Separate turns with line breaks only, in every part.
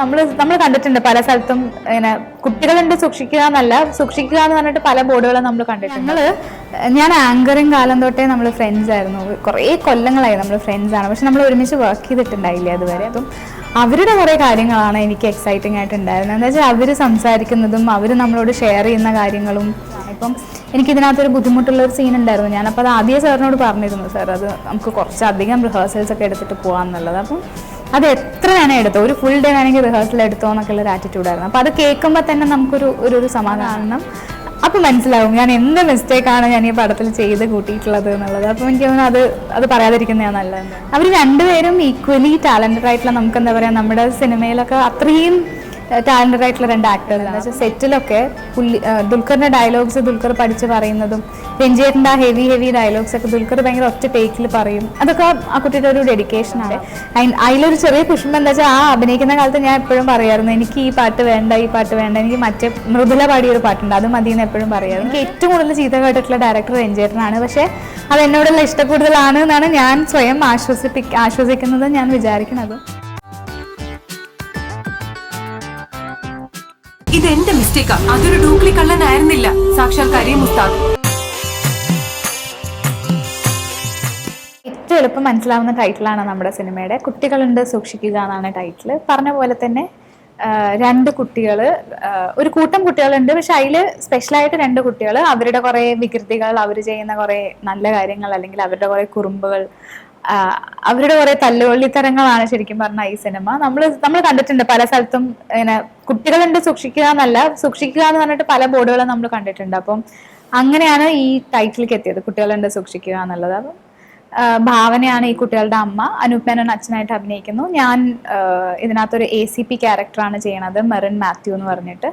നമ്മൾ കണ്ടിട്ടുണ്ട് പല സ്ഥലത്തും ഇങ്ങനെ കുട്ടികളുണ്ട് സൂക്ഷിക്കുക എന്നല്ല, സൂക്ഷിക്കുക എന്ന് പറഞ്ഞിട്ട് പല ബോർഡുകളും നമ്മൾ കണ്ടിട്ടുണ്ട്. ഞാൻ ആങ്കറിങ് കാലം തൊട്ടേ നമ്മൾ ഫ്രണ്ട്സ് ആയിരുന്നു, കുറേ കൊല്ലങ്ങളായി നമ്മൾ ഫ്രണ്ട്സ് ആണ്. പക്ഷെ നമ്മൾ ഒരുമിച്ച് വർക്ക് ചെയ്തിട്ടുണ്ടായില്ല അതുവരെ. അപ്പം അവരുടെ കുറേ കാര്യങ്ങളാണ് എനിക്ക് എക്സൈറ്റിംഗ് ആയിട്ടുണ്ടായിരുന്നത്. എന്താ വെച്ചാൽ അവർ സംസാരിക്കുന്നതും അവർ നമ്മളോട് ഷെയർ ചെയ്യുന്ന കാര്യങ്ങളും. ഇപ്പം എനിക്കിതിനകത്തൊരു ബുദ്ധിമുട്ടുള്ളൊരു സീൻ ഉണ്ടായിരുന്നു. ഞാനപ്പോൾ അത് ആദ്യം സാറിനോട് പറഞ്ഞിരുന്നു, സാർ അത് നമുക്ക് കുറച്ചധികം റിഹേഴ്സൽസ് ഒക്കെ എടുത്തിട്ട് പോകാമെന്നുള്ളത്. അപ്പം അത് എത്ര വേണേൽ എടുത്തോ, ഒരു ഫുൾ ഡേ വേണമെങ്കിൽ റിഹേഴ്സൽ എടുത്തോ എന്നൊക്കെ ഉള്ളൊരു ആറ്റിറ്റ്യൂഡായിരുന്നു. അപ്പോൾ അത് കേൾക്കുമ്പോൾ തന്നെ നമുക്കൊരു സമാധാനം. അപ്പം മനസ്സിലാവും ഞാൻ എന്ത് മിസ്റ്റേക്കാണ് ഞാൻ ഈ പടത്തിൽ ചെയ്ത് കൂട്ടിയിട്ടുള്ളത് എന്നുള്ളത്. അപ്പം എനിക്ക് തോന്നുന്നു അത് പറയാതിരിക്കുന്നതാണ് നല്ലത്. അവർ രണ്ടുപേരും ഈക്വലി ടാലൻറ്റഡ് ആയിട്ടുള്ള, നമുക്ക് എന്താ പറയുക, നമ്മുടെ സിനിമയിലൊക്കെ അത്രയും ടാലൻറ്റഡ് ആയിട്ടുള്ള രണ്ട് ആക്ടേഴ്സ്. എന്താ വെച്ചാൽ സെറ്റിലൊക്കെ ദുൽഖറിൻ്റെ ഡയലോഗ്സ് ദുൽഖർ പഠിച്ച് പറയുന്നതും, രഞ്ജിയേട്ടൻ്റെ ആ ഹെവി ഡയലോഗ്സ് ഒക്കെ ദുൽഖർ ഭയങ്കര ഒറ്റ ടേക്കിൽ പറയും. അതൊക്കെ ആ കുട്ടിയുടെ ഒരു ഡെഡിക്കേഷനാണ്. അതിലൊരു ചെറിയ പുഷ്പം എന്താ വെച്ചാൽ, ആ അഭിനയിക്കുന്ന കാലത്ത് ഞാൻ എപ്പോഴും പറയായിരുന്നു, എനിക്ക് ഈ പാട്ട് വേണ്ട, എനിക്ക് മറ്റേ മൃദുല പാടിയൊരു പാട്ടുണ്ട്, അത് മതിയെന്ന് എപ്പോഴും പറയാറ്. എനിക്ക് ഏറ്റവും കൂടുതൽ ചീത്ത കേട്ടിട്ടുള്ള ഡയറക്ടർ രഞ്ജിയേട്ടനാണ്. പക്ഷേ അത് എന്നോടുള്ള ഇഷ്ടക്കൂടുതലാണ് എന്നാണ് ഞാൻ സ്വയം ആശ്വസിക്കുന്നത്, ഞാൻ വിചാരിക്കുന്നത്.
ഇത് എന്റെ മിസ്റ്റേക്കാ, അതൊരു ഡൂപ്ലി കള്ളനായിരുന്നില്ല, സാക്ഷാൽ കരീം ഉസ്താദ്.
ഏറ്റവും എളുപ്പം മനസ്സിലാവുന്ന ടൈറ്റിലാണ് നമ്മുടെ സിനിമയുടെ. കുട്ടികളുണ്ട് സൂക്ഷിക്കുക എന്നാണ് ടൈറ്റിൽ. പറഞ്ഞ പോലെ തന്നെ രണ്ട് കുട്ടികൾ, ഒരു കൂട്ടം കുട്ടികളുണ്ട്. പക്ഷെ അതിൽ സ്പെഷ്യലായിട്ട് രണ്ട് കുട്ടികൾ, അവരുടെ കുറേ വികൃതികൾ, അവർ ചെയ്യുന്ന കുറേ നല്ല കാര്യങ്ങൾ, അല്ലെങ്കിൽ അവരുടെ കുറേ കുറുമ്പുകൾ, അവരുടെ കുറെ തല്ലുകൊള്ളിത്തരങ്ങളാണ് ശരിക്കും പറഞ്ഞാൽ ഈ സിനിമ. നമ്മൾ കണ്ടിട്ടുണ്ട് പല സ്ഥലത്തും ഇങ്ങനെ കുട്ടികളുണ്ട് സൂക്ഷിക്കുക എന്നല്ല, സൂക്ഷിക്കുക എന്ന് പറഞ്ഞിട്ട് പല ബോർഡുകളും നമ്മൾ കണ്ടിട്ടുണ്ട്. അപ്പം അങ്ങനെയാണ് ഈ ടൈറ്റിലേക്ക് എത്തിയത്, കുട്ടികളുണ്ട് സൂക്ഷിക്കുക എന്നുള്ളത്. അപ്പം ഭാവനയാണ് ഈ കുട്ടികളുടെ അമ്മ, അനൂപ് മേനോൻ അച്ഛനായിട്ട് അഭിനയിക്കുന്നു. ഞാൻ ഇതിനകത്തൊരു ACP ക്യാരക്ടറാണ് ചെയ്യണത്, മെറിൻ മാത്യു എന്ന് പറഞ്ഞിട്ട്.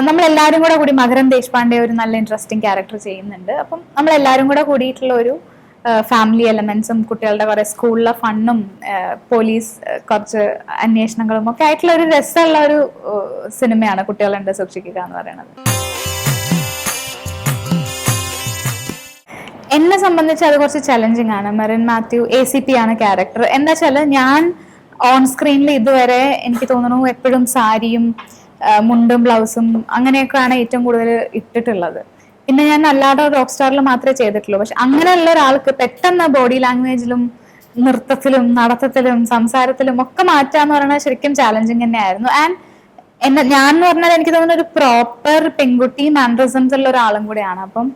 നമ്മളെല്ലാവരും കൂടി മകരം ദേശ്പാണ്ഡെ ഒരു നല്ല ഇൻട്രസ്റ്റിംഗ് ക്യാരക്ടർ ചെയ്യുന്നുണ്ട്. അപ്പം നമ്മളെല്ലാവരും കൂടിയിട്ടുള്ള ഒരു ഫാമിലി എലമെന്റ്സും, കുട്ടികളുടെ കുറെ സ്കൂളിലെ ഫണ്ണും, പോലീസ് കുറച്ച് അന്വേഷണങ്ങളും ഒക്കെ ആയിട്ടുള്ള ഒരു രസമുള്ള ഒരു സിനിമയാണ് കുട്ടികളുണ്ട് സൂക്ഷിക്കുക എന്ന് പറയുന്നത്. എന്നെ സംബന്ധിച്ച് അത് കുറച്ച് ചലഞ്ചിങ് ആണ്. മെറിൻ മാത്യു ACP ആണ് ക്യാരക്ടർ. എന്താ വെച്ചാൽ, ഞാൻ ഓൺ സ്ക്രീനിൽ ഇതുവരെ എനിക്ക് തോന്നുന്നു എപ്പോഴും സാരിയും മുണ്ടും ബ്ലൗസും അങ്ങനെയൊക്കെയാണ് ഏറ്റവും കൂടുതൽ ഇട്ടിട്ടുള്ളത്. പിന്നെ ഞാൻ അല്ലാതെ റോക്ക് സ്റ്റാറിൽ മാത്രമേ ചെയ്തിട്ടുള്ളൂ. പക്ഷെ അങ്ങനെയുള്ള ഒരാൾക്ക് പെട്ടെന്ന് ബോഡി ലാംഗ്വേജിലും നൃത്തത്തിലും നടത്തത്തിലും സംസാരത്തിലും ഒക്കെ മാറ്റാന്ന് പറയുന്നത് ശരിക്കും ചാലഞ്ചിങ് തന്നെയായിരുന്നു. ആൻഡ് ഞാൻ എന്ന് പറഞ്ഞാൽ എനിക്ക് തോന്നുന്ന ഒരു പ്രോപ്പർ പെൺകുട്ടി മാനറിസംസ് ഉള്ള ഒരാളും കൂടെയാണ്. അപ്പം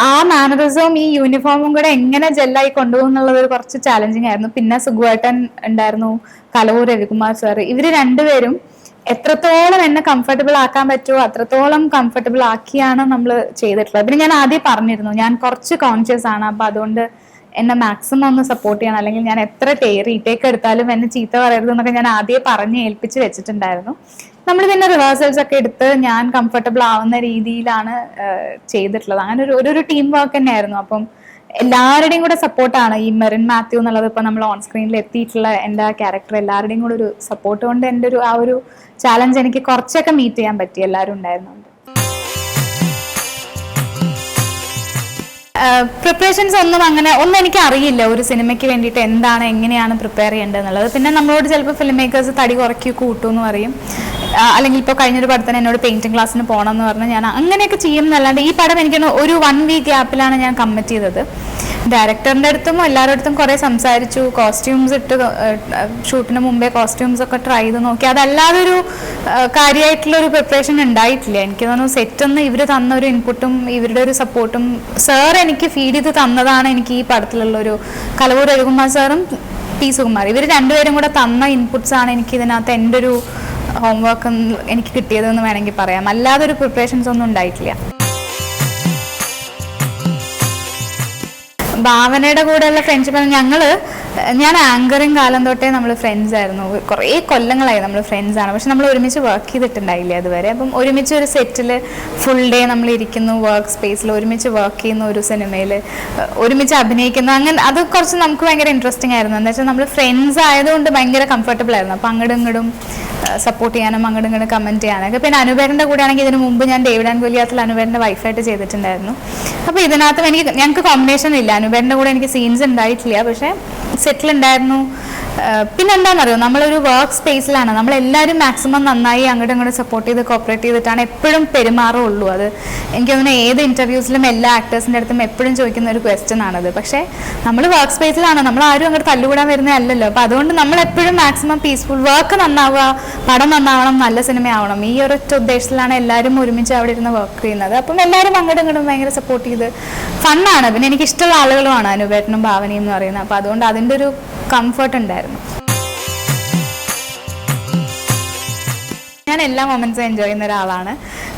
ആ മാനറിസവും ഈ യൂണിഫോമും കൂടെ എങ്ങനെ ജെല്ലായി കൊണ്ടുപോകും എന്നുള്ളത് ഒരു കുറച്ച് ചാലഞ്ചിങ് ആയിരുന്നു. പിന്നെ സുഗുവേട്ടൻ ഉണ്ടായിരുന്നു, കലവൂർ രവികുമാർ സാർ, ഇവര് രണ്ടുപേരും എത്രത്തോളം എന്നെ കംഫർട്ടബിൾ ആക്കാൻ പറ്റുമോ അത്രത്തോളം കംഫർട്ടബിൾ ആക്കിയാണ് നമ്മൾ ചെയ്തിട്ടുള്ളത്. പിന്നെ ഞാൻ ആദ്യം പറഞ്ഞിരുന്നു, ഞാൻ കുറച്ച് കോൺഷ്യസ് ആണ്, അപ്പൊ അതുകൊണ്ട് എന്നെ മാക്സിമം ഒന്ന് സപ്പോർട്ട് ചെയ്യണം, അല്ലെങ്കിൽ ഞാൻ എത്ര റീടേക്ക് എടുത്താലും എന്നെ ചീത്ത പറയരുത് എന്നൊക്കെ ഞാൻ ആദ്യം പറഞ്ഞ് ഏൽപ്പിച്ച് വെച്ചിട്ടുണ്ടായിരുന്നു. നമ്മൾ പിന്നെ റിഹേഴ്സൽസ് ഒക്കെ എടുത്ത് ഞാൻ കംഫർട്ടബിൾ ആവുന്ന രീതിയിലാണ് ചെയ്തിട്ടുള്ളത്. അങ്ങനെ ഒരു ടീം വർക്ക് തന്നെയായിരുന്നു. അപ്പം എല്ലാവരുടെയും കൂടെ സപ്പോർട്ടാണ് ഈ മെറിൻ മാത്യു എന്നുള്ളത്. ഇപ്പൊ നമ്മൾ ഓൺ സ്ക്രീനിൽ എത്തിയിട്ടുള്ള എൻ്റെ ക്യാരക്ടർ എല്ലാവരുടെയും കൂടെ ഒരു സപ്പോർട്ട് കൊണ്ട് എൻ്റെ ആ ഒരു ചാലഞ്ച് എനിക്ക് കുറച്ചൊക്കെ മീറ്റ് ചെയ്യാൻ പറ്റി, എല്ലാവരും ഉണ്ടായിരുന്നുണ്ട്. പ്രിപ്പറേഷൻസ് ഒന്നും എനിക്ക് അറിയില്ല ഒരു സിനിമയ്ക്ക് വേണ്ടിയിട്ട് എന്താണ് എങ്ങനെയാണ് പ്രിപ്പയർ ചെയ്യേണ്ടത് എന്നുള്ളത്. പിന്നെ നമ്മളോട് ചിലപ്പോൾ ഫിലിം മേക്കേഴ്സ് തടി കൂട്ടും എന്ന് പറയും, അല്ലെങ്കിൽ ഇപ്പോൾ കഴിഞ്ഞൊരു പടത്തിന് എന്നോട് പെയിന്റിംഗ് ക്ലാസ്സിന് പോകണം എന്ന് പറഞ്ഞാൽ ഞാൻ അങ്ങനെയൊക്കെ ചെയ്യും എന്നല്ലാണ്ട് ഈ പടം എനിക്ക് ഒരു 1 വീക്ക് ഗ്യാപ്പിലാണ് ഞാൻ കമ്മിറ്റ് ചെയ്തത്. ഡയറക്ടറിൻ്റെ അടുത്തും എല്ലാവരുടെ അടുത്തും കുറേ സംസാരിച്ചു, കോസ്റ്റ്യൂംസ് ഇട്ട് ഷൂട്ടിന് മുമ്പേ കോസ്റ്റ്യൂംസ് ഒക്കെ ട്രൈ ചെയ്ത് നോക്കി. അതല്ലാതെ ഒരു കാര്യമായിട്ടുള്ളൊരു പ്രിപ്പറേഷൻ ഉണ്ടായിട്ടില്ല. എനിക്ക് തോന്നുന്നു സെറ്റൊന്ന് ഇവർ തന്ന ഒരു ഇൻപുട്ടും ഇവരുടെ ഒരു സപ്പോർട്ടും സാർ എനിക്ക് ഫീഡ് ചെയ്ത് തന്നതാണ്. എനിക്ക് ഈ പടത്തിലുള്ളൊരു കലവൂർ രവികുമാർ സാറും P. സുകുമാർ, ഇവർ രണ്ടുപേരും കൂടെ തന്ന ഇൻപുട്സ് ആണ് എനിക്ക് ഇതിനകത്ത് എൻ്റെ ഒരു ഹോംവർക്ക് എനിക്ക് കിട്ടിയതെന്ന് വേണമെങ്കിൽ പറയാം. അല്ലാതെ ഒരു പ്രിപ്പറേഷൻസ് ഒന്നും ഉണ്ടായിട്ടില്ല. ഭാവനയുടെ കൂടെയുള്ള ഫ്രണ്ട്ഷിപ്പ് ഞാൻ ആങ്കറിങ് കാലം തൊട്ടേ നമ്മൾ ഫ്രണ്ട്സ് ആയിരുന്നു, കുറേ കൊല്ലങ്ങളായി നമ്മൾ ഫ്രണ്ട്സ് ആണ്. പക്ഷെ നമ്മൾ ഒരുമിച്ച് വർക്ക് ചെയ്തിട്ടുണ്ടായില്ല അതുവരെ. അപ്പം ഒരുമിച്ച് ഒരു സെറ്റിൽ ഫുൾ ഡേ നമ്മൾ ഇരിക്കുന്നു, വർക്ക് സ്പേസിൽ ഒരുമിച്ച് വർക്ക് ചെയ്യുന്ന ഒരു സിനിമയിൽ ഒരുമിച്ച് അഭിനയിക്കുന്നു. അങ്ങനെ അത് കുറച്ച് നമുക്ക് ഭയങ്കര ഇൻട്രസ്റ്റിംഗ് ആയിരുന്നു. എന്താ വെച്ചാൽ നമ്മൾ ഫ്രണ്ട്സ് ആയതുകൊണ്ട് ഭയങ്കര കംഫർട്ടബിൾ ആയിരുന്നു. അപ്പം അങ്ങോട്ടും ഇങ്ങോട്ടും സപ്പോർട്ട് ചെയ്യാനും അങ്ങോട്ടും ഇങ്ങോട്ടും കമൻറ്റ് ചെയ്യാനൊക്കെ. പിന്നെ അനുപേരൻ്റെ കൂടെ ആണെങ്കിൽ ഇതിന് മുമ്പ് ഞാൻ ഡേവിഡ് ആൻഡ് ഗോലിയാത്തിൽ അനുപേരൻ്റെ വൈഫായിട്ട് ചെയ്തിട്ടുണ്ടായിരുന്നു. അപ്പോൾ ഇതിനകത്തും ഞങ്ങൾക്ക് കോമ്പിനേഷൻ ഇല്ല. അനുപേരൻ്റെ കൂടെ എനിക്ക് സീൻസ് ഉണ്ടായിട്ടില്ല, പക്ഷേ സെറ്റിലുണ്ടായിരുന്നു. പിന്നെന്താണെന്നറിയോ, നമ്മളൊരു വർക്ക് സ്പേസിലാണ്, നമ്മളെല്ലാവരും മാക്സിമം നന്നായി അങ്ങോട്ടും ഇങ്ങോട്ടും സപ്പോർട്ട് ചെയ്ത് കോപ്പറേറ്റ് ചെയ്തിട്ടാണ് എപ്പോഴും പെരുമാറുള്ളൂ. അത് എനിക്ക് തോന്നുന്നു ഏത് ഇൻ്റർവ്യൂസിലും എല്ലാ ആക്ടേഴ്സിൻ്റെ അടുത്തും എപ്പോഴും ചോദിക്കുന്ന ഒരു ക്വസ്റ്റ്യൻ ആണത്. പക്ഷേ നമ്മൾ വർക്ക് സ്പേസിലാണ്, നമ്മൾ ആരും അങ്ങോട്ട് തല്ലുകൂടാൻ വരുന്നതല്ലല്ലോ. അപ്പോൾ അതുകൊണ്ട് നമ്മളെപ്പോഴും മാക്സിമം പീസ്ഫുൾ, വർക്ക് നന്നാവുക, പടം നന്നാവണം, നല്ല സിനിമയാവണം, ഈ ഒരൊറ്റ ഉദ്ദേശത്തിലാണ് എല്ലാവരും ഒരുമിച്ച് അവിടെ ഇരുന്ന് വർക്ക് ചെയ്യുന്നത്. അപ്പം എല്ലാവരും അങ്ങോട്ടും ഇങ്ങോട്ടും ഭയങ്കര സപ്പോർട്ട് ചെയ്ത് ഫണ്ണാണ്. പിന്നെ എനിക്ക് ഇഷ്ടമുള്ള ആളുകളുമാണ് അനുപേട്ടനും ഭാവനയും എന്ന് പറയുന്നത്. അപ്പോൾ അതുകൊണ്ട് അതിൻ്റെ ഒരു കംഫർട്ട് ഉണ്ടായിരുന്നു. ഞാൻ എല്ലാ മൊമെന്റ്സും എൻജോയ് ചെയ്യുന്ന ഒരാളാണ്.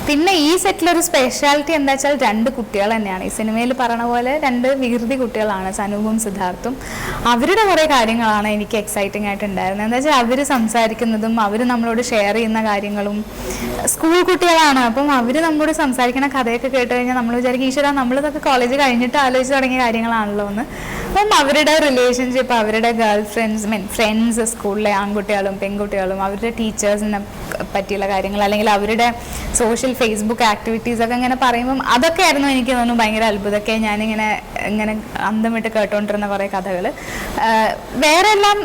പിന്നെ ഈ സെറ്റിലൊരു സ്പെഷ്യാലിറ്റി എന്താ വെച്ചാൽ 2 കുട്ടികൾ തന്നെയാണ്. ഈ സിനിമയിൽ പറയണ പോലെ 2 വികൃതി കുട്ടികളാണ്, സനൂപും സിദ്ധാർത്ഥും. അവരുടെ കുറേ കാര്യങ്ങളാണ് എനിക്ക് എക്സൈറ്റിംഗ് ആയിട്ടുണ്ടായിരുന്നത്. എന്താ വെച്ചാൽ അവർ സംസാരിക്കുന്നതും അവർ നമ്മളോട് ഷെയർ ചെയ്യുന്ന കാര്യങ്ങളും, സ്കൂൾ കുട്ടികളാണ്, അപ്പം അവർ നമ്മളോട് സംസാരിക്കുന്ന കഥയൊക്കെ കേട്ട് കഴിഞ്ഞാൽ നമ്മൾ വിചാരിക്കും ഈശ്വര നമ്മളിതൊക്കെ കോളേജ് കഴിഞ്ഞിട്ട് ആലോചിച്ച് തുടങ്ങിയ കാര്യങ്ങളാണല്ലോ എന്ന്. അപ്പം അവരുടെ റിലേഷൻഷിപ്പ്, അവരുടെ ഗേൾ ഫ്രണ്ട്സ്, സ്കൂളിലെ ആൺകുട്ടികളും പെൺകുട്ടികളും, അവരുടെ ടീച്ചേഴ്സിനെ പറ്റിയുള്ള കാര്യങ്ങൾ, അല്ലെങ്കിൽ അവരുടെ സോഷ്യൽ ഫേസ്ബുക്ക് ആക്ടിവിറ്റീസ് ഒക്കെ ഇങ്ങനെ പറയുമ്പം അതൊക്കെ ആയിരുന്നു എനിക്ക് തോന്നുന്നു ഭയങ്കര അത്ഭുതമൊക്കെ. ഞാനിങ്ങനെ അന്തം വിട്ട് കേട്ടോണ്ടിരുന്ന കുറേ കഥകൾ. വേറെ എല്ലാം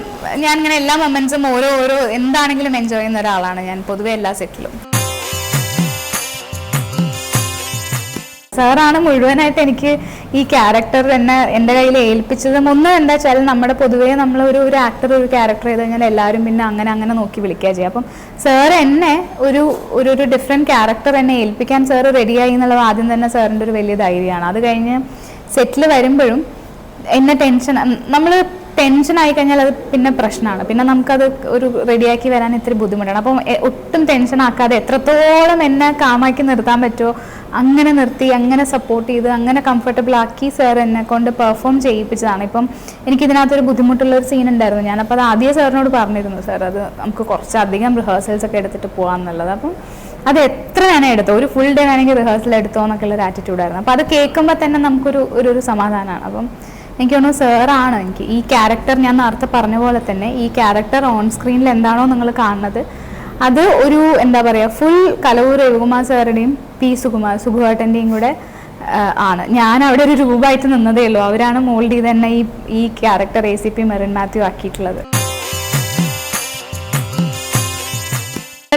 ഞാനിങ്ങനെ എല്ലാ മൊമെന്റ്സും ഓരോ എന്താണെങ്കിലും എൻജോയ് ചെയ്യുന്ന ഒരാളാണ് ഞാൻ പൊതുവെ എല്ലാ സെറ്റിലും. സാറാണ് മുഴുവനായിട്ട് എനിക്ക് ഈ ക്യാരക്ടർ തന്നെ എൻ്റെ കയ്യിൽ ഏൽപ്പിച്ചതും. ഒന്ന് എന്താ വെച്ചാൽ നമ്മുടെ പൊതുവേ നമ്മൾ ഒരു ആക്ടർ ഒരു ക്യാരക്ടർ ചെയ്ത് കഴിഞ്ഞാൽ എല്ലാവരും പിന്നെ അങ്ങനെ നോക്കി വിളിക്കുക ചെയ്യുക. അപ്പം സാർ എന്നെ ഒരു ഡിഫറെൻറ്റ് ക്യാരക്ടർ എന്നെ ഏൽപ്പിക്കാൻ സാർ റെഡിയായി എന്നുള്ളത് ആദ്യം തന്നെ സാറിൻ്റെ ഒരു വലിയ ധൈര്യമാണ്. അത് കഴിഞ്ഞ് സെറ്റിൽ വരുമ്പോഴും എന്നെ നമ്മൾ ടെൻഷനായി കഴിഞ്ഞാൽ അത് പിന്നെ പ്രശ്നമാണ്. പിന്നെ നമുക്കത് ഒരു റെഡിയാക്കി വരാൻ ഇത്തിരി ബുദ്ധിമുട്ടാണ്. അപ്പം ഒട്ടും ടെൻഷനാക്കാതെ എത്രത്തോളം എന്നെ കാമാക്കി നിർത്താൻ പറ്റുമോ അങ്ങനെ നിർത്തി, അങ്ങനെ സപ്പോർട്ട് ചെയ്ത്, അങ്ങനെ കംഫർട്ടബിൾ ആക്കി സാർ എന്നെ കൊണ്ട് പെർഫോം ചെയ്യിപ്പിച്ചതാണ്. ഇപ്പം എനിക്കിതിനകത്തൊരു ബുദ്ധിമുട്ടുള്ളൊരു സീൻ ഉണ്ടായിരുന്നു. ഞാനപ്പോൾ അത് ആദ്യം സാറിനോട് പറഞ്ഞിരുന്നു, സാർ അത് നമുക്ക് കുറച്ചധികം റിഹേഴ്സൽസ് ഒക്കെ എടുത്തിട്ട് പോകാമെന്നുള്ളത്. അപ്പം അത് എത്ര ഞാൻ എടുത്തോ, ഒരു ഫുൾ ഡേ വേണമെങ്കിൽ റിഹേഴ്സൽ എടുത്തോ എന്നൊക്കെയുള്ള ഒരു ആറ്റിറ്റ്യൂഡായിരുന്നു. അപ്പോൾ അത് കേൾക്കുമ്പോൾ തന്നെ നമുക്കൊരു സമാധാനമാണ്. അപ്പം എനിക്ക് തോന്നുന്നു സാറാണ് എനിക്ക് ഈ ക്യാരക്ടർ, ഞാൻ നേരത്തെ പറഞ്ഞ പോലെ തന്നെ ഈ ക്യാരക്ടർ ഓൺ സ്ക്രീനിൽ എന്താണോ നിങ്ങൾ കാണുന്നത് അത് ഒരു എന്താ പറയുക ഫുൾ കലവൂർ രവികുമാർ സാറുടെയും പി സുകുവേട്ടൻ്റെയും കൂടെ ആണ്. ഞാൻ അവിടെ ഒരു രൂപമായിട്ട് നിന്നതേ ഉള്ളൂ. അവരാണ് മോൾഡ് ചെയ്ത് തന്നെ ഈ ക്യാരക്ടർ ACP മെറിൻ മാത്യു ആക്കിയിട്ടുള്ളത്.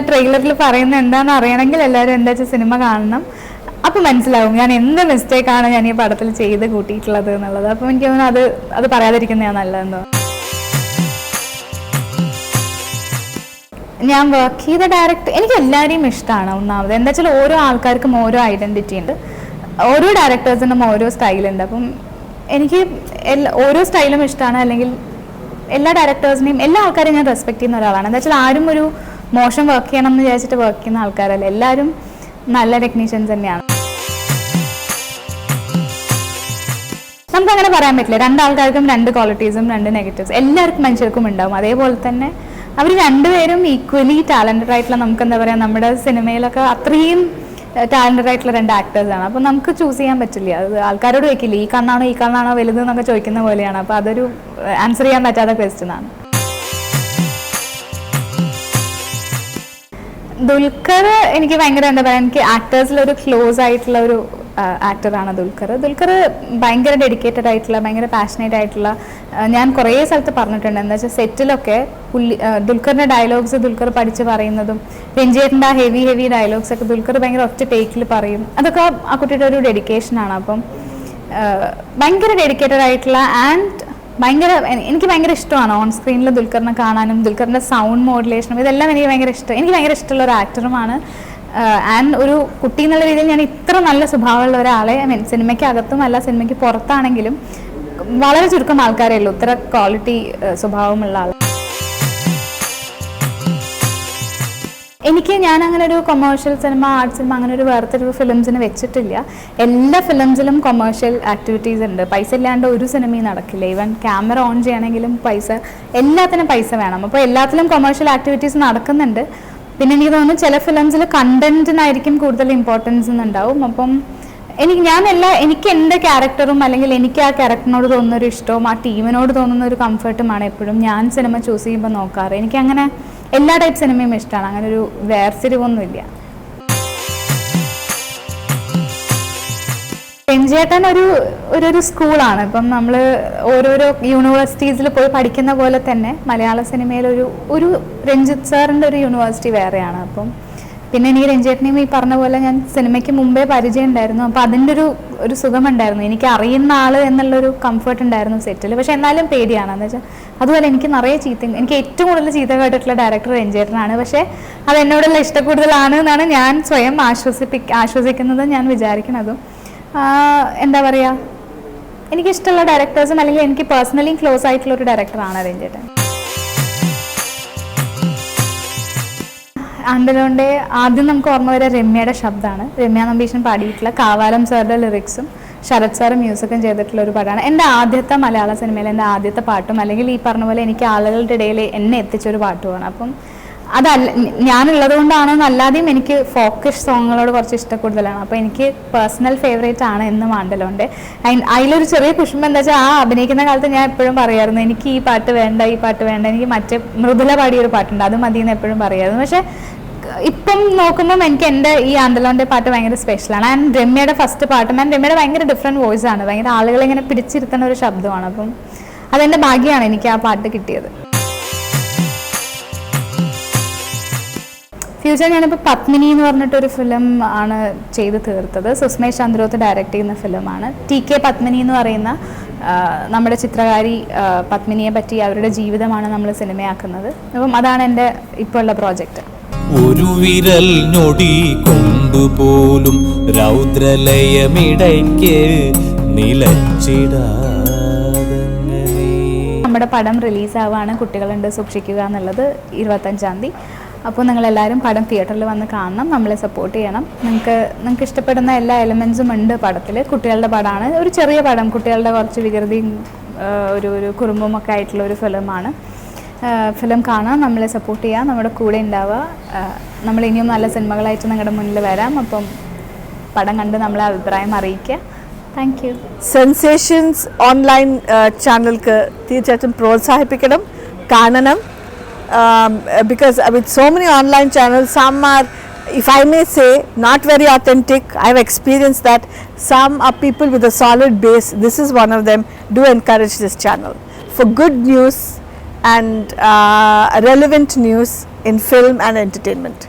ട്രെയിലറിൽ പറയുന്നത് എന്താണെന്ന് അറിയണമെങ്കിൽ എല്ലാവരും എന്താ വെച്ചാൽ സിനിമ കാണണം. അപ്പം മനസ്സിലാവും ഞാൻ എന്ത് മിസ്റ്റേക്കാണ് ഞാൻ ഈ പടത്തിൽ ചെയ്ത് കൂട്ടിയിട്ടുള്ളത് എന്നുള്ളത്. അപ്പം എനിക്ക് തോന്നുന്നു അത് പറയാതിരിക്കുന്നതാണ് നല്ലതെന്ന്. ഞാൻ വർക്ക് ചെയ്ത ഡയറക്ടർ എനിക്ക് എല്ലാവരെയും ഇഷ്ടമാണ്. ഒന്നാമത് എന്താ വെച്ചാൽ ഓരോ ആൾക്കാർക്കും ഓരോ ഐഡൻറ്റിറ്റി ഉണ്ട്, ഓരോ ഡയറക്ടേഴ്സിനും ഓരോ സ്റ്റൈലുണ്ട്. അപ്പം എനിക്ക് ഓരോ സ്റ്റൈലും ഇഷ്ടമാണ്. അല്ലെങ്കിൽ എല്ലാ ഡയറക്ടേഴ്സിനെയും എല്ലാ ആൾക്കാരെയും ഞാൻ റെസ്പെക്ട് ചെയ്യുന്ന ഒരാളാണ്. എന്താ വെച്ചാൽ ആരും ഒരു മോശം വർക്ക് ചെയ്യണം എന്ന് വിചാരിച്ചിട്ട് വർക്ക് ചെയ്യുന്ന ആൾക്കാരല്ല, എല്ലാവരും നല്ല ടെക്നീഷ്യൻസ് തന്നെയാണ്. നമുക്കങ്ങനെ പറയാൻ പറ്റില്ല. 2 ആൾക്കാർക്കും 2 ക്വാളിറ്റീസും 2 നെഗറ്റീവ്സ് എല്ലാവർക്കും മനുഷ്യർക്കും ഉണ്ടാവും. അതേപോലെ തന്നെ അവർ 2 പേരും ഈക്വലി ടാലൻറ്റഡ് ആയിട്ടുള്ള, നമുക്ക് എന്താ പറയുക, നമ്മുടെ സിനിമയിലൊക്കെ അത്രയും ടാലൻറ്റഡ് ആയിട്ടുള്ള 2 ആക്ടേഴ്സാണ്. അപ്പോൾ നമുക്ക് ചൂസ് ചെയ്യാൻ പറ്റില്ല. അത് ആൾക്കാരോട് ചോദിക്കില്ല ഈ കണ്ണാണോ വലുത് എന്നൊക്കെ ചോദിക്കുന്ന പോലെയാണ്. അപ്പോൾ അതൊരു ആൻസർ ചെയ്യാൻ പറ്റാത്ത ക്വസ്റ്റ്യൻ ആണ്. ദുൽഖർ എനിക്ക് ഭയങ്കര എന്താ പറയുക, എനിക്ക് ആക്ടേഴ്സിലൊരു ക്ലോസ് ആയിട്ടുള്ള ഒരു ആക്ടറാണ് ദുൽഖർ. ഭയങ്കര ഡെഡിക്കേറ്റഡ് ആയിട്ടുള്ള, ഭയങ്കര പാഷനേറ്റ് ആയിട്ടുള്ള, ഞാൻ കുറേ സ്ഥലത്ത് പറഞ്ഞിട്ടുണ്ട്. എന്താ വെച്ചാൽ സെറ്റിലൊക്കെ ദുൽഖറിൻ്റെ ഡയലോഗ്സ് ദുൽഖർ പഠിച്ച് പറയുന്നതും, രഞ്ജിയേട്ടൻ്റെ ആ ഹെവി ഡയലോഗ്സ് ഒക്കെ ദുൽഖർ ഭയങ്കര ഒറ്റ ടേക്കിൽ പറയും. അതൊക്കെ ആ കുട്ടിയുടെ ഒരു ഡെഡിക്കേഷനാണ്. അപ്പം ഭയങ്കര ഡെഡിക്കേറ്റഡ് ആയിട്ടുള്ള ആൻഡ് എനിക്ക് ഭയങ്കര ഇഷ്ടമാണ് ഓൺ സ്ക്രീനിൽ ദുൽഖറിനെ കാണാനും ദുൽഖറിൻ്റെ സൗണ്ട് മോഡുലേഷനും ഇതെല്ലാം എനിക്ക് ഭയങ്കര ഇഷ്ടമുള്ള ഒരു ആക്ടറുമാണ്. ആൻഡ് ഒരു കുട്ടി എന്നുള്ള രീതിയിൽ ഞാൻ ഇത്ര നല്ല സ്വഭാവമുള്ള ഒരാളെ സിനിമയ്ക്കകത്തും അല്ല സിനിമയ്ക്ക് പുറത്താണെങ്കിലും വളരെ ചുരുക്കം ആൾക്കാരേ ഉള്ളൂ ഇത്ര ക്വാളിറ്റി സ്വഭാവമുള്ള ആൾ. ഞാൻ അങ്ങനെ ഒരു കൊമേഴ്ഷ്യൽ സിനിമ, ആർട്ട് സിനിമ അങ്ങനെ ഒരു വേർതിരിവ് ഫിലിംസിന് വെച്ചിട്ടില്ല. എല്ലാ ഫിലിംസിലും കൊമേഴ്ഷ്യൽ ആക്ടിവിറ്റീസ് ഉണ്ട്. പൈസ ഇല്ലാണ്ട് ഒരു സിനിമയും നടക്കില്ല. ഈവൻ ക്യാമറ ഓൺ ചെയ്യണമെങ്കിലും എല്ലാത്തിനും പൈസ വേണം. അപ്പോൾ എല്ലാത്തിലും കൊമേഴ്ഷ്യൽ ആക്ടിവിറ്റീസ് നടക്കുന്നുണ്ട്. പിന്നെ എനിക്ക് തോന്നുന്നു ചില ഫിലിംസിൽ കണ്ടന്റിനായിരിക്കും കൂടുതൽ ഇമ്പോർട്ടൻസ് ഉണ്ടാവും. അപ്പം എനിക്ക് എൻ്റെ ക്യാരക്ടറും അല്ലെങ്കിൽ എനിക്ക് ആ ക്യാരക്ടറിനോട് തോന്നുന്ന ഒരു ഇഷ്ടവും ആ ടീമിനോട് തോന്നുന്ന ഒരു കംഫർട്ടുമാണ് എപ്പോഴും ഞാൻ സിനിമ ചൂസ് ചെയ്യുമ്പോൾ നോക്കാറ്. എനിക്കങ്ങനെ എല്ലാ ടൈപ്പ് സിനിമയും ഇഷ്ടമാണ്. അങ്ങനെ ഒരു വേർതിരിവൊന്നുമില്ല. രഞ്ജേട്ടൻ ഒരു സ്കൂളാണ്. ഇപ്പം നമ്മൾ ഓരോരോ യൂണിവേഴ്സിറ്റീസിൽ പോയി പഠിക്കുന്ന പോലെ തന്നെ മലയാള സിനിമയിൽ ഒരു രഞ്ജിത്ത് സാറിൻ്റെ ഒരു യൂണിവേഴ്സിറ്റി വേറെയാണ്. അപ്പം പിന്നെ എനിക്ക് രഞ്ജേട്ടനെയും ഈ പറഞ്ഞ പോലെ ഞാൻ സിനിമയ്ക്ക് മുമ്പേ പരിചയം ഉണ്ടായിരുന്നു. അപ്പോൾ അതിൻ്റെ ഒരു സുഖമുണ്ടായിരുന്നു. എനിക്ക് അറിയുന്ന ആൾ എന്നുള്ളൊരു കംഫർട്ട് ഉണ്ടായിരുന്നു സെറ്റിൽ. പക്ഷെ എന്നാലും പേടിയാണ്. എന്ന് വെച്ചാൽ അതുപോലെ എനിക്ക് നിറയെ എനിക്ക് ഏറ്റവും കൂടുതൽ ചീത്ത കേട്ടിട്ടുള്ള ഡയറക്ടർ രഞ്ജേട്ടനാണ്. പക്ഷേ അത് എന്നോടുള്ള ഇഷ്ടക്കൂടുതലാണ് എന്നാണ് ഞാൻ സ്വയം ആശ്വസിക്കുന്നതും ഞാൻ വിചാരിക്കുന്നതും. എന്താ പറയുക, എനിക്കിഷ്ടമുള്ള ഡയറക്ടേഴ്സും അല്ലെങ്കിൽ എനിക്ക് പേഴ്സണലി ക്ലോസ് ആയിട്ടുള്ള ഒരു ഡയറക്ടറാണ് രഞ്ജേട്ടൻ. ആണ്ടലോൻ്റെ ആദ്യം നമുക്ക് ഓർമ്മ വരെ രമ്യയുടെ ശബ്ദമാണ്. രമ്യ നമ്പീശൻ പാടിയിട്ടുള്ള കാവാലം സാറിൻ്റെ ലിറിക്സും ശരത് സാറ് മ്യൂസിക്കും ചെയ്തിട്ടുള്ള ഒരു പാട്ടാണ്. എൻ്റെ ആദ്യത്തെ മലയാള സിനിമയിൽ എൻ്റെ ആദ്യത്തെ പാട്ടും, അല്ലെങ്കിൽ ഈ പറഞ്ഞ പോലെ എനിക്ക് ആളുകളുടെ ഇടയിൽ എന്നെ എത്തിച്ചൊരു പാട്ടുമാണ്. അപ്പം അതല്ല ഞാനുള്ളത് കൊണ്ടാണെന്നല്ലാതെയും എനിക്ക് ഫോക്കസ് സോങ്ങുകളോട് കുറച്ച് ഇഷ്ടക്കൂടുതലാണ്. അപ്പോൾ എനിക്ക് പേഴ്സണൽ ഫേവറേറ്റ് ആണ് എന്നും ആണ്ടലോൻ്റെ. അതിലൊരു ചെറിയ കുഷ്മ എന്താ വെച്ചാൽ, അഭിനയിക്കുന്ന കാലത്ത് ഞാൻ എപ്പോഴും പറയായിരുന്നു എനിക്ക് ഈ പാട്ട് വേണ്ട, എനിക്ക് മറ്റേ മൃദുല പാടിയൊരു പാട്ടുണ്ട് അത് മതി എന്ന് എപ്പോഴും പറയായിരുന്നു. പക്ഷേ ഇപ്പം നോക്കുമ്പം എനിക്ക് എൻ്റെ ഈ ആണ്ടലോൻ്റെ പാട്ട് ഭയങ്കര സ്പെഷ്യലാണ്. ആൻഡ് രമ്യയുടെ ഫസ്റ്റ് പാട്ടും രമ്യയുടെ ഭയങ്കര ഡിഫറെൻറ്റ് വോയിസ് ആണ്, ഭയങ്കര ആളുകളെ ഇങ്ങനെ പിടിച്ചിരുത്തുന്ന ഒരു ശബ്ദമാണ്. അപ്പം അതെൻ്റെ ഭാഗ്യമാണ് എനിക്ക് ആ പാട്ട് കിട്ടിയത്. ഫ്യൂച്ചർ ഞാനിപ്പോൾ പത്മിനി എന്ന് പറഞ്ഞിട്ടൊരു ഫിലിം ആണ് ചെയ്ത് തീർത്തത്. സുസ്മേഷ് ചന്ദ്രോത്ത് ഡയറക്റ്റ് ചെയ്യുന്ന ഫിലിമാണ്. TK പത്മിനി എന്ന് പറയുന്ന നമ്മുടെ ചിത്രകാരി പത്മിനിയെ പറ്റി അവരുടെ ജീവിതമാണ് നമ്മൾ സിനിമയാക്കുന്നത്. അപ്പം അതാണ് എൻ്റെ ഇപ്പോൾ ഉള്ള പ്രോജക്റ്റ്.
ഒരു വിരൽ ഞൊടി കൊണ്ടുപോലും രൗദ്രലയമിടയ്ക്ക് നിലച്ചിടാതെ
നമ്മുടെ പടം റിലീസാവാണ്. കുട്ടികളുണ്ട് സൂക്ഷിക്കുക എന്നുള്ളത് 25-ാം തീയതി. അപ്പോൾ നിങ്ങളെല്ലാവരും പടം തിയേറ്ററിൽ വന്ന് കാണണം, നമ്മളെ സപ്പോർട്ട് ചെയ്യണം. നിങ്ങൾക്ക് ഇഷ്ടപ്പെടുന്ന എല്ലാ എലമെൻസും ഉണ്ട് പടത്തിൽ. കുട്ടികളുടെ പടമാണ്, ഒരു ചെറിയ പടം, കുട്ടികളുടെ കുറച്ച് വികൃതിയും ഒരു കുറുമ്പും ഒക്കെ ആയിട്ടുള്ള ഒരു ഫിലിമാണ്. ഫിലിം കാണാം, നമ്മളെ സപ്പോർട്ട് ചെയ്യുക, നമ്മുടെ കൂടെ ഉണ്ടാവുക. നമ്മൾ ഇനിയും നല്ല സിനിമകളായിട്ട് നിങ്ങളുടെ മുന്നിൽ വരാം. അപ്പം പടം കണ്ട് നമ്മളെ അഭിപ്രായം അറിയിക്കുക. Thank you.
സെൻസേഷൻസ് ഓൺലൈൻ ചാനൽക്ക് തീർച്ചയായിട്ടും പ്രോത്സാഹിപ്പിക്കണം, കാണണം. Because with so many online channels, some are, if I may say, not very authentic. I have experienced that. Some are people with a solid base. This is one of them. Do encourage this channel for good news and relevant news in film and entertainment.